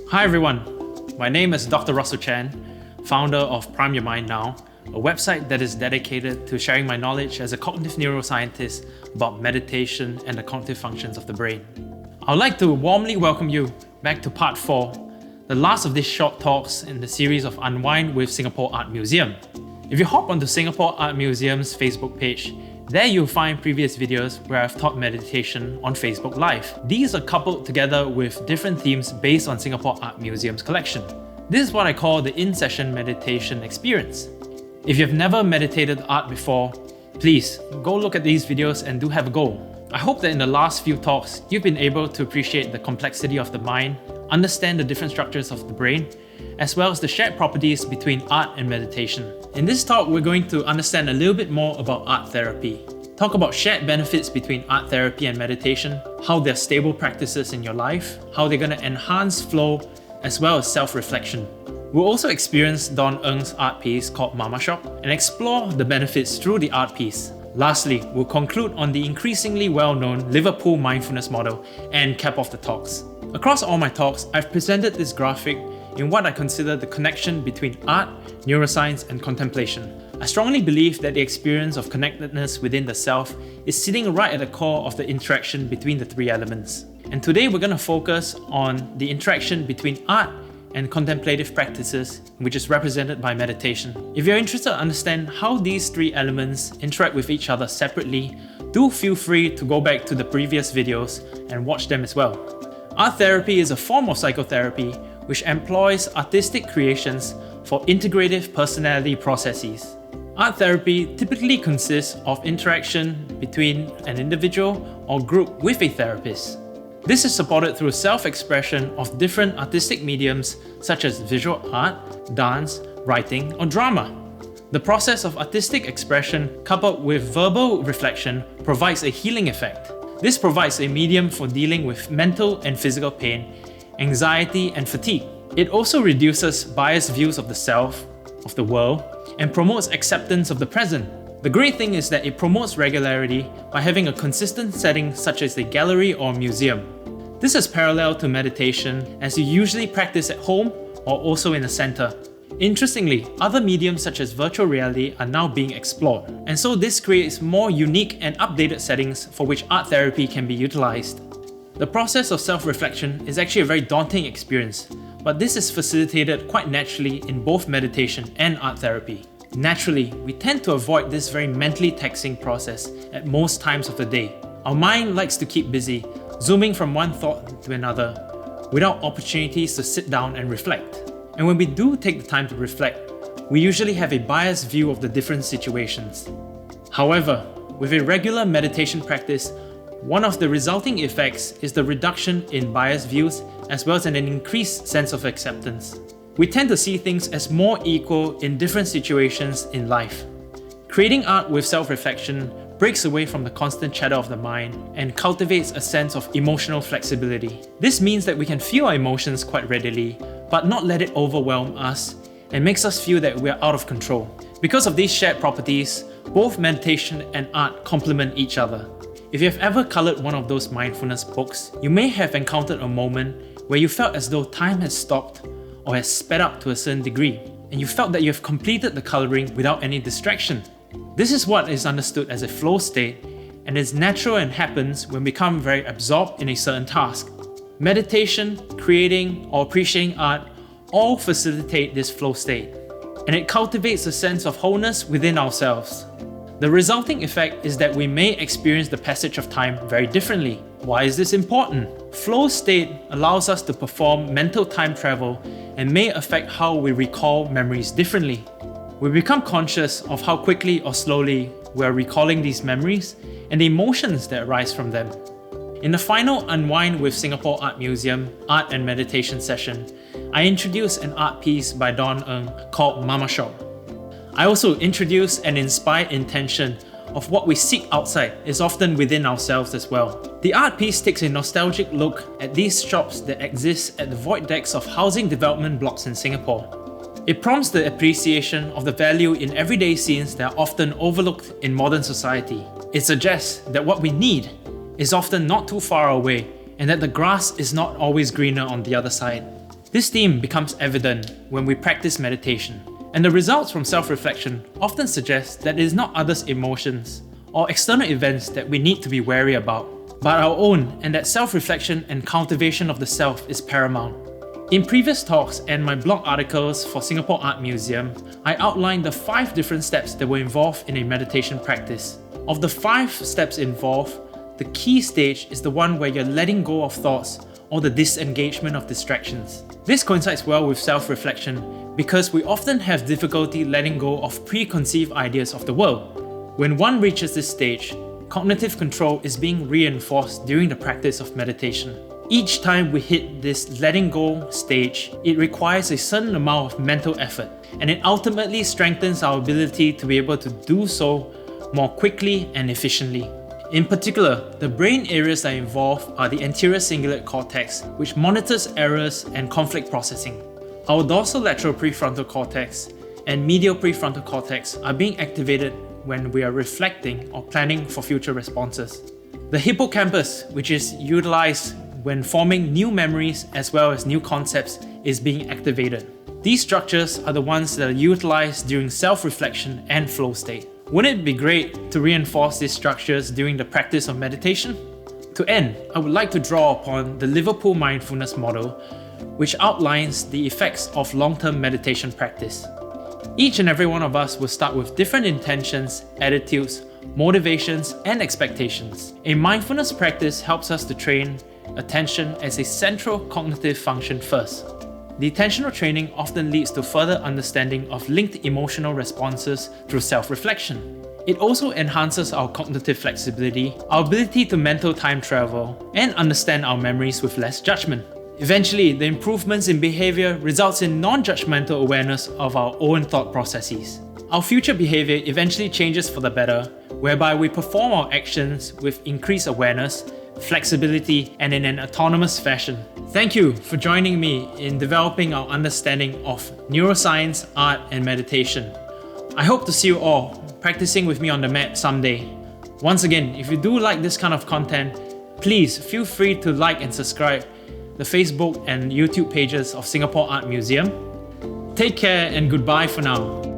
Hi everyone, my name is Dr. Russell Chan, founder of Prime Your Mind Now, a website that is dedicated to sharing my knowledge as a cognitive neuroscientist about meditation and the cognitive functions of the brain. I would like to warmly welcome you back to part 4, the last of these short talks in the series of Unwind with Singapore Art Museum. If you hop onto Singapore Art Museum's Facebook page, there you'll find previous videos where I've taught meditation on Facebook Live. These are coupled together with different themes based on Singapore Art Museum's collection. This is what I call the in-session meditation experience. If you've never meditated art before, please go look at these videos and do have a go. I hope that in the last few talks, you've been able to appreciate the complexity of the mind, understand the different structures of the brain, as well as the shared properties between art and meditation. In this talk, we're going to understand a little bit more about art therapy, talk about shared benefits between art therapy and meditation, how they're stable practices in your life, how they're going to enhance flow, as well as self-reflection. We'll also experience Don Ng's art piece called Mama Shop and explore the benefits through the art piece. Lastly, we'll conclude on the increasingly well-known Liverpool mindfulness model and cap off the talks. Across all my talks, I've presented this graphic in what I consider the connection between art, neuroscience, and contemplation. I strongly believe that the experience of connectedness within the self is sitting right at the core of the interaction between the three elements. And today we're going to focus on the interaction between art and contemplative practices, which is represented by meditation. If you're interested to understand how these three elements interact with each other separately, do feel free to go back to the previous videos and watch them as well. Art therapy is a form of psychotherapy which employs artistic creations for integrative personality processes. Art therapy typically consists of interaction between an individual or group with a therapist. This is supported through self-expression of different artistic mediums such as visual art, dance, writing, or drama. The process of artistic expression coupled with verbal reflection provides a healing effect. This provides a medium for dealing with mental and physical pain, anxiety, and fatigue. It also reduces biased views of the self, of the world, and promotes acceptance of the present. The great thing is that it promotes regularity by having a consistent setting such as a gallery or museum. This is parallel to meditation as you usually practice at home or also in a center. Interestingly, other mediums such as virtual reality are now being explored, and so this creates more unique and updated settings for which art therapy can be utilized. The process of self-reflection is actually a very daunting experience, but this is facilitated quite naturally in both meditation and art therapy. Naturally, we tend to avoid this very mentally taxing process at most times of the day. Our mind likes to keep busy, zooming from one thought to another, without opportunities to sit down and reflect. And when we do take the time to reflect, we usually have a biased view of the different situations. However, with a regular meditation practice, one of the resulting effects is the reduction in biased views as well as an increased sense of acceptance. We tend to see things as more equal in different situations in life. Creating art with self-reflection breaks away from the constant chatter of the mind and cultivates a sense of emotional flexibility. This means that we can feel our emotions quite readily, but not let it overwhelm us and makes us feel that we're out of control. Because of these shared properties, both meditation and art complement each other. If you've ever colored one of those mindfulness books, you may have encountered a moment where you felt as though time has stopped or has sped up to a certain degree, and you felt that you have completed the coloring without any distraction. This is what is understood as a flow state, and is natural and happens when we become very absorbed in a certain task. Meditation, creating, or appreciating art all facilitate this flow state, and it cultivates a sense of wholeness within ourselves. The resulting effect is that we may experience the passage of time very differently. Why is this important? Flow state allows us to perform mental time travel and may affect how we recall memories differently. We become conscious of how quickly or slowly we are recalling these memories and the emotions that arise from them. In the final Unwind with Singapore Art Museum art and meditation session, I introduced an art piece by Don Ng called Mama Shop. I also introduce and inspire intention of what we seek outside is often within ourselves as well. The art piece takes a nostalgic look at these shops that exist at the void decks of housing development blocks in Singapore. It prompts the appreciation of the value in everyday scenes that are often overlooked in modern society. It suggests that what we need is often not too far away and that the grass is not always greener on the other side. This theme becomes evident when we practice meditation, and the results from self-reflection often suggest that it is not others' emotions or external events that we need to be wary about, but our own, and that self-reflection and cultivation of the self is paramount. In previous talks and my blog articles for Singapore Art Museum, I outlined the 5 different steps that were involved in a meditation practice. Of the 5 steps involved, the key stage is the one where you're letting go of thoughts or the disengagement of distractions. This coincides well with self-reflection because we often have difficulty letting go of preconceived ideas of the world. When one reaches this stage, cognitive control is being reinforced during the practice of meditation. Each time we hit this letting go stage, it requires a certain amount of mental effort, and it ultimately strengthens our ability to be able to do so more quickly and efficiently. In particular, the brain areas that are involved are the anterior cingulate cortex, which monitors errors and conflict processing. Our dorsolateral prefrontal cortex and medial prefrontal cortex are being activated when we are reflecting or planning for future responses. The hippocampus, which is utilized when forming new memories as well as new concepts, is being activated. These structures are the ones that are utilized during self-reflection and flow state. Wouldn't it be great to reinforce these structures during the practice of meditation? To end, I would like to draw upon the Liverpool Mindfulness Model, which outlines the effects of long-term meditation practice. Each and every one of us will start with different intentions, attitudes, motivations, and expectations. A mindfulness practice helps us to train attention as a central cognitive function first. The attentional training often leads to further understanding of linked emotional responses through self-reflection. It also enhances our cognitive flexibility, our ability to mental time travel, and understand our memories with less judgment. Eventually, the improvements in behavior results in non-judgmental awareness of our own thought processes. Our future behavior eventually changes for the better, whereby we perform our actions with increased awareness, flexibility, and in an autonomous fashion. Thank you for joining me in developing our understanding of neuroscience, art, and meditation. I hope to see you all practicing with me on the mat someday. Once again, if you do like this kind of content, please feel free to like and subscribe the Facebook and YouTube pages of Singapore Art Museum. Take care and goodbye for now.